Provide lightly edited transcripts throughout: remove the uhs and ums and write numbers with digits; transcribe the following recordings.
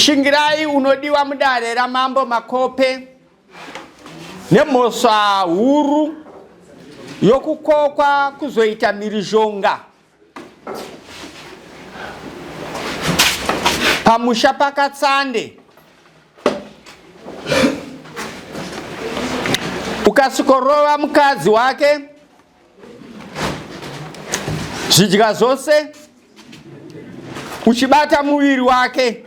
Shingirai unodiwa mudare ramambo Makope nemhosva huru yokukokwa kuzoita mhirizhonga pamusha pakatsande. Ukasikorova mukadzi wake, zvidya zvose, uchibata muviri wake.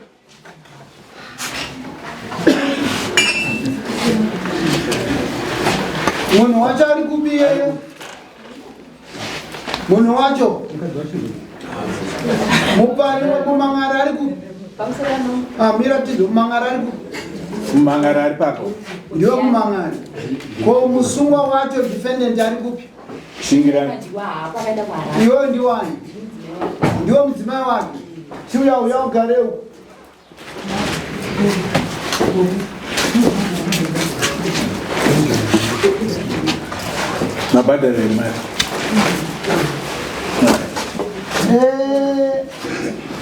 Munhu wacho ari kupi iyeyo? Munhu wacho mupari wekumangara ari kupi? Mira tidzo kumangara ari kupi? Kumangara ari pako. Ndiwo kumangara. Ko musungwa wacho defendant ari kupi? Shingirani. Iwo ndiwani? Ndiwo mudzimai wake. Chiuya uya ugareu. Mabadala emari.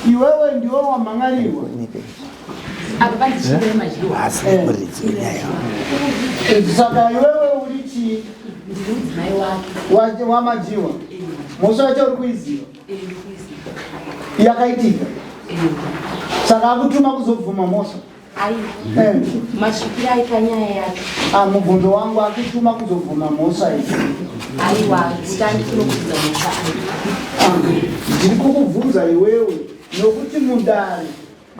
Iwewe ndiwo wamangariwa. Saka iwewe uri chi wamajiwa. Mhosva yacho uri kuiziva. Yakaitika. Saka akutuma kuzobvuma mhosva. Masvikira aita nyaya yacho. Mubvunzo wangu akutuma kuzobvuma mhosva iyi. Aiwa, nditandi kunokudza mhosva. Ndiri kukubvunza iwewe nokuti mudare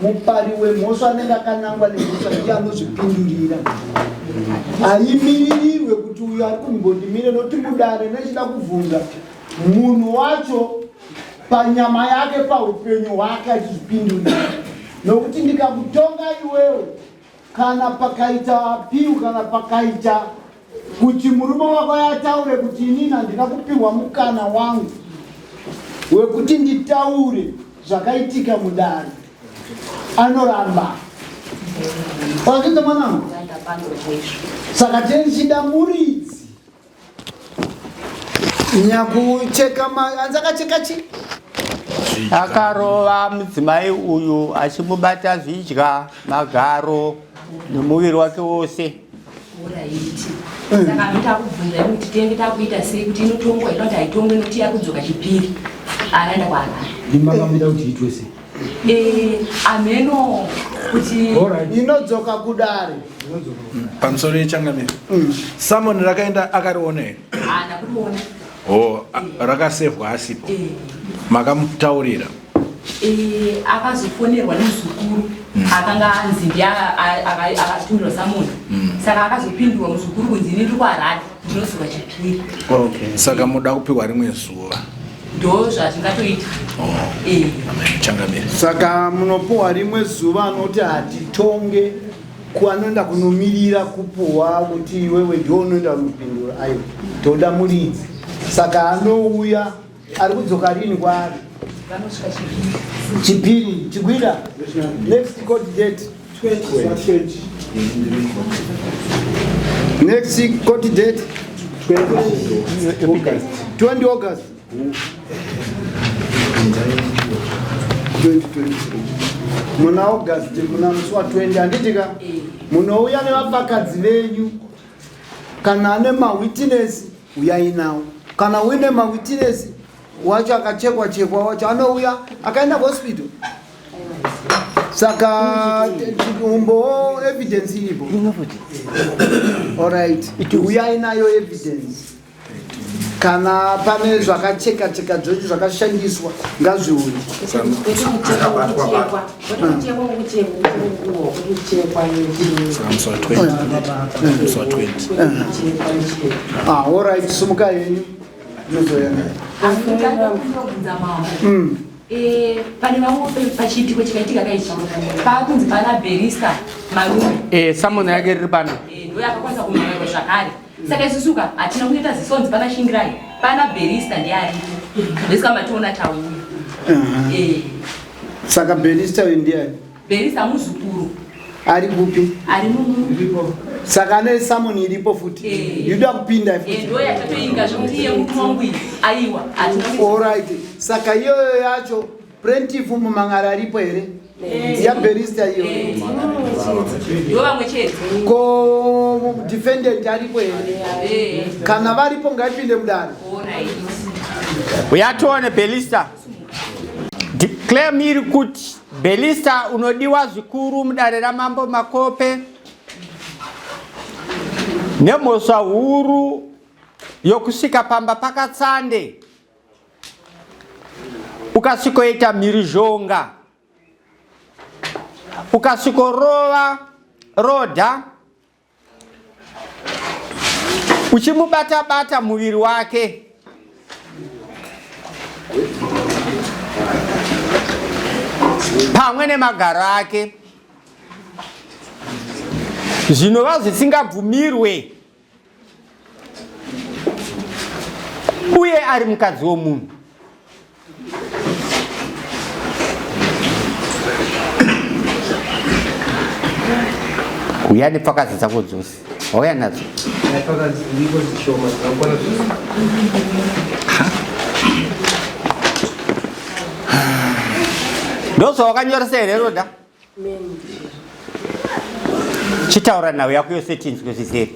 mupari wemhosva anenge akanangwa nemhosva ndiye anozvipindurira. Haimiririrwe kuti uyu ari kumbondimire nokuti mudare nechida kubvunza munhu wacho panyama yake paupenyu hwake achizvipindurira. Nokuti ndikakutonga iwewe kana pakaita apiu kana pakaita kuti murume wako yataure kuti inini handina kupiwa mukana wangu wekuti nditaure zvakaitika mudare, anoramba. Pakita mwanangu. Saka tenchida muridzi nyakucheka anzakacheka chi? Akarova mudzimai uyu achimubata zvidya, magaro nemuviri wake wose. Saka ndakubvunza kuti tenge takuita sei kuti inotongwa inoti haitongwe nokuti yakudzoka chipiri. Anaenda kwaana. Ndimakamira kuti itwe sei? Ameno kuti inodzoka kudare. Pamusoro yechangamiro. Samoni rakaenda akariona here? Ana kuriona. Oh, rakasevhwa asipo. Makamutaurira. Akazofonerwa nemuzukuru. Akanga anzi ndiye akatumirwa Samoni. Saka akazopindurwa muzukuru kunzi ini ndiri kuHarare ndinozoka chipiri. Okay. Saka muda kupiwa rimwe zuva. Ndo zvazvingatoita. Changamiro. Saka munopuwa rimwe zuva anoti hatitonge kuanoenda kunomirira kupuwa kuti iwewe ndiwo unoenda kunopindura. Aiwa, toda muridzi. Saka anouya ari kudzoka rini kwaari? Vanosvika chipiri. Chipiri, chigwida. Next court date 20. Next court date 20 August 2023. Muna August kuna musi wa 20 anditika munouya nevapfakadzi venyu kana ane mawitness uyai nawo. Kana uine mawitness wacho akachekwa wacho anouya akaenda hospital. Saka umbo evidence iripo. Alright. Uyai nayo evidence. Kana pane zvakacheka zvocho zvakashandiswa ngazviuye. Alright, sumuka yenyu. Pane vamwe pachiitiko chikaitika kaichi pakunzi pana barista marume Samoni yake riri pano. ndo yakakwanisa kumhanya zvakare. Saka isusuka hatina kuita zisonzi pana Shingirai, pana barista ndiye aripo. Ndisika mationa tauni. Saka barista ndiye barista muzukuru. Ari kupi? Ari mumu. Saka ne Samoni iripo futi. Yuda kupinda futi. Ndo yakatoinga zvokuti iye mutu wangu aiwa. Alright. Saka iyoyo yacho plaintiff mumangara aripo here? yaberista iyo ko defendant aripo here kana varipo ngaipinde mudare uyatione Belista claim iri kuti Belista unodiwa zvikuru mudare ramambo Makope nemhosva huru yokusvika pamba pakatsande ukasvikoita mhirizhonga ukasvikorova rodha uchimubata-bata muviri wake pamwe nemagaro ake zvinova zvisingabvumirwe uye ari mukadzi womunhu. Uya nepfakazi dzako dzose wauya nadzo ndozvawakanyoresa here Roda? Chitaura nhau yako yose tinzwe zviseri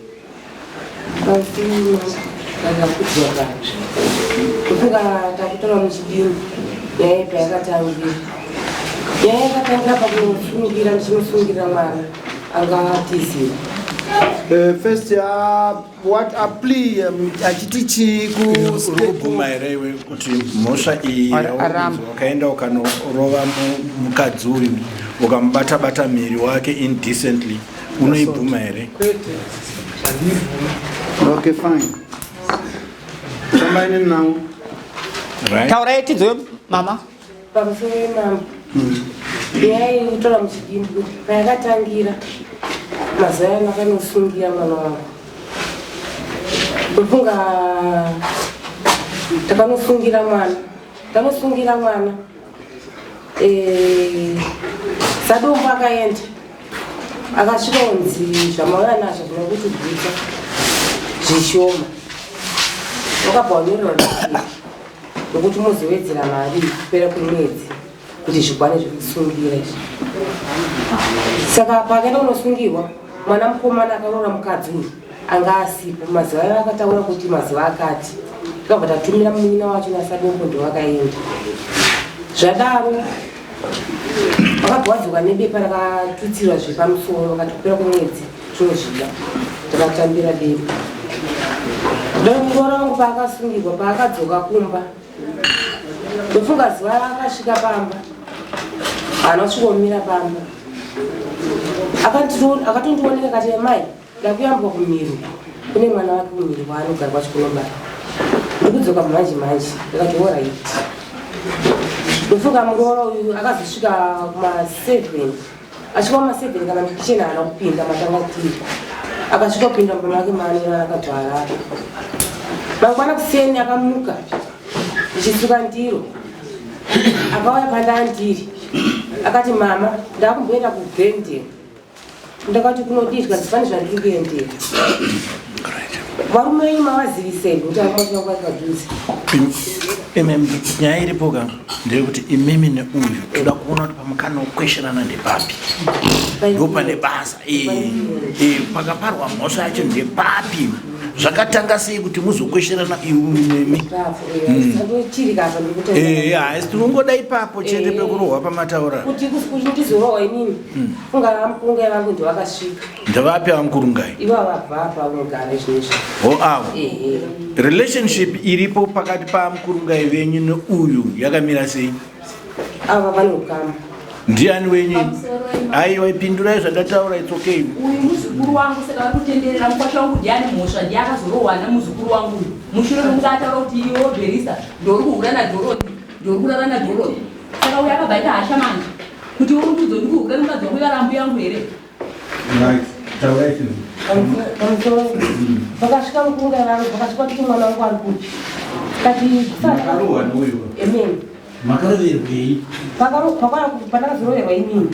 takutora muchidini yaipa yakatangira yayakatangira pakunofungira muchinofungira mwana angatizira first what a plea achiti urikubvuma here iwe kuti mhosva iyi wakaenda ukanorova mukadzi uyu ukamubata-bata mhiri wake indecently unoibvuma here? Okay, fine. Somebody now. Right. Taura yetidzo mama. Pamusoro wemambo yaitora muchidini kuti payakatangira mazuva ano akanosungira mwana wangu kufunga takanosungira mwana sadombo akaenda akasvika kunzi zvamauya nazvo zvinokutibvisa zvishoma wakabva wanyorerwa nokuti muzowedzera mari kupera kwemwedzi kuti zvikwane zvekusungira izvi. Saka pakaenda kunosungirwa mwana mukomana akarora mukadzi uyu anga asipo mazuva aya akataura kuti mazuva akati tikabva tatumira munyina wacho nasadombo ndowakaenda zvadaro wakabva wadzoka nebepa rakatutsirwa zvepamusoro wakati kupera kwemwedzi tinozvida takatambira bepa ndomurora wangu paakasungirwa paakadzoka kumba ndofunga zuva akasvika pamba anosvikomira pamba akatondioneka kati mai ndakuyambwa kumiro kune mwana wake kumiro kwaanogarwa chikunobara ndikudzoka manje ndakati oraiti ndofunga muroora uyu akazosvika kuma7 asvika kuma7 kana mukicheni haana kupinda matangatiri akasvika kupinda mumba make maanera akadzvara mangwana kuseni akamuka ndichisuka ndiro akauya pandandiri akati mama ndakumboenda kubranding ndakati kunoditwa ndifane zvandiri kuendera varume imi mavazivisei kuti aaaadhuze nyaya iripo ka ndeyekuti imimi neuyu toda kuona kuti pamukana wokwesherana ndepapi ndopane basa pakaparwa mhosva yacho ndepapi zvakatanga sei kuti muzokwesherana iumimi haisi tinongoda ipapo chete pekurohwa pamataura kuti ndizorohwa inini funga mukurungai vangu ndovakasvika ndavapi vamukurungai ivo vabva paunogara izvizvi avo relationship iripo pakati pamukurungai venyu neuyu yakamira sei? ava vane ukama ndiani wenyu? aiwa ipindurai zvandataura it's okay. Uyu muzukuru wangu saka vari kutenderera mukwasha wangu ndiani mhosva ndiakazorohwana muzukuru wangu uyu mushure mekuti ataura kuti iwo Berisa ndori kuhura nadhoroti ndori kurara nadhoroti saka uyu akabvaita hasha manje kuti uri kudzoni kuhura mukadzi wangu ivarambu yangu here pamusoro vakasvika mukurungai vangu vakasvika kuti mwana wangu ari kupi kati emeni makaroverwei pandakazoroverwa inini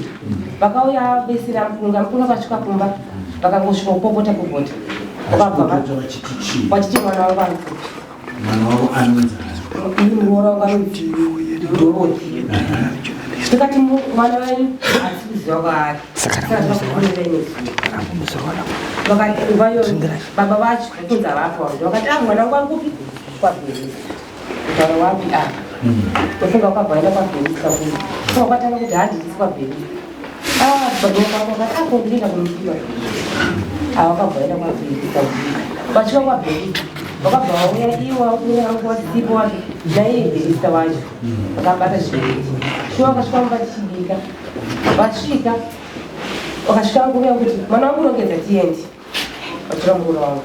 vakauya besera mukurunga akasvika kumba vakangosvika kupopota vakabva vachiti mwana wangu ari kupi mwana wavo anonzi ini muroora wangu anoti doroti tikati mwana wenyu asikuziva kwaari baba vacho kunzi havapo vakati mwana wangu ari kupi kwabherisa kutaura wapi apa tofunga kwabvaenda kwabherisa funga kwatanga kuti handitisi kwabherisa kondienda kunopiwa vakabvaenda kwabherisa vachika kwabherisa vakabva vauya iwo wasipo wati naiye bherisa vacho vakabata zvibereki shuwa vakasvika muvachibika vasvika vakasvika vanguva kuti mwana wangu unongedza tiendi vatora mukuru wangu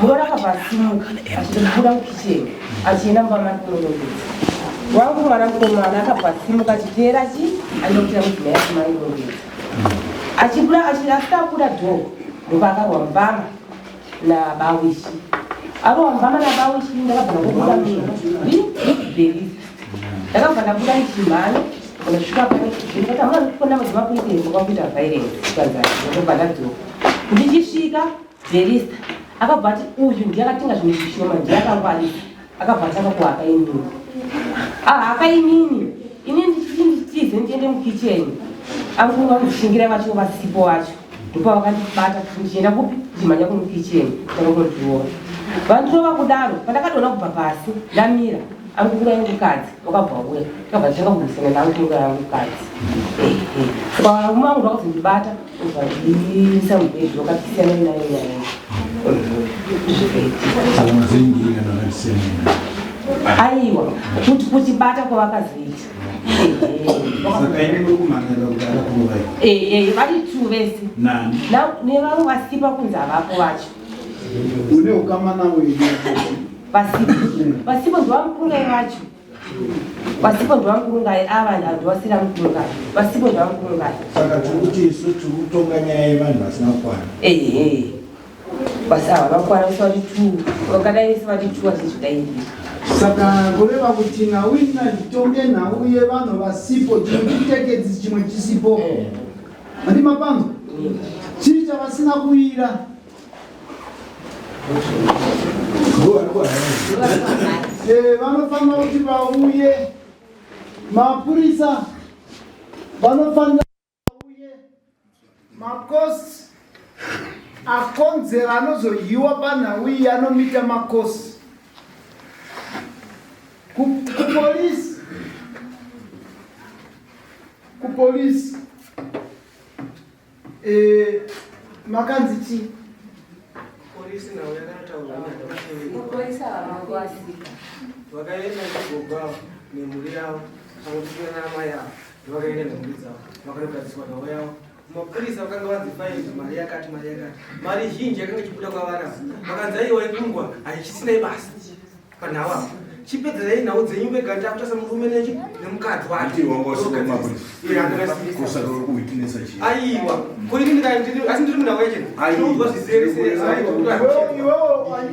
mukuru akabvasimuka achitobuda mukicheni achienda mumba make unonongedza wangu mwana mukomana akabvasimuka achiteera chi aindokutira mudzimai yake mainongedza achibuda asitakuda dhogo muka akarwa mbama nabawishi aro mbama nabawishi ndakabva nakubuda mubherisa ndakabva ndabuda muchimhano unasvika pane kuti mwana ndikona mudzimakuitei mukakuita violence ndakabva ndadzoka ndichisvika bherisa akabva ati uyu ndiyakatenga zvimwe zvishoma ndiyakangwarisa akabva atanga kuhakainini hakainini ini ndichitize ndiende mukicheni angunga muchishingira vacho vasipo wacho ndopa vakandibata ndichienda kupi ndimhanya kumukicheni takakundiona vandinova kudaro pandakatoona kubva pasi ndamira angungura yemukadzi wakabva uya akabva nditanga kurwisana neangungura yamukadzi umwe wangu ndakazondibata ubvaisa mubhedhi wakakisiyana nayo nyaya aiwa kutibata kwavakazoita vari tu vese nevamwe vasipa kunzi havapo vacho une ukamana vasipo ndovamkurungai vacho vasipo ndovamkurungai ava ndovasira mukurungai vasipo ndovamkurungai saka tikuti isu tikutonga nyaya yevanhu vasina kukwana basi ava vakwana vese vati tu vakadai vese vati tu vachizvidairira saka kureva kuti nawina nditonge nhau yevanhu vasipo chinotitekedzisi chimwe chisipo handi mapanzo chiri chavasina kuira vanofanira kuti vauye mapurisa vanofanira vauye makosi akonzera anozoyiwa panhau iyi anomita makosi kupolisi makanzi chi polisi nawo yakataura vakaenda negogwavo nemhuri yavo vakatusvika nama yavo ndovakaenda nemhuri dzavo vakanogadziswa nhau yavo mapurisa vakanga vadzifairi mari yakati mari zhinji yakanga ichibuda kwavaravo vakanzi aiwa ikungwa haichisinai basa panhau avo chipedzai nhau dzenyu vega ndakutasa murume nemukadzi wachoaiwa asi ndiri munhau yacho ndinoudzwa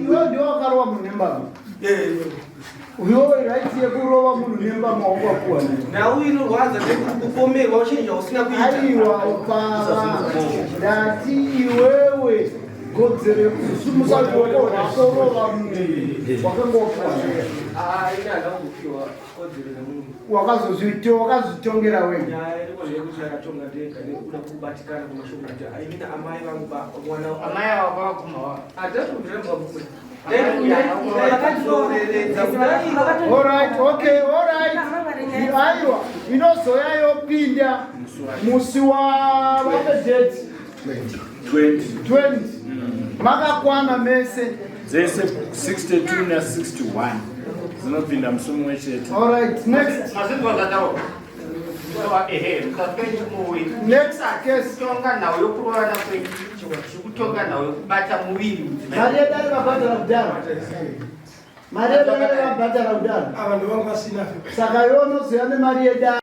iwe ndio wakarova munhu nembama uyowe raiti yekurova munhu nemba maoko akuwa nhau inorwadza ndekupomerwa uchinja usina kuita aiwa pava ndati iwewe godzere kusumusa ruoko rwakorova munhu wakangokuwa wakazozvitongera wega yekuti akatonga ndega nekuda kubatikana kumashoko kuti aimina amai vangu mwana amai avo vakaguma aiwa inozoya yopinda musi wavapedeti 20 makakwana mese dzese 62 na61 dzinopinda musumu wechete. Alright, next. Next case. Tonga nawe yokurwana kwekutonga nawe kubata muviri. Mariya dali mabhadhara kudhara. Mariya dali mabhadhara kudhara. Ava ndovangu vasina. Saka yonozoya nemari yedari.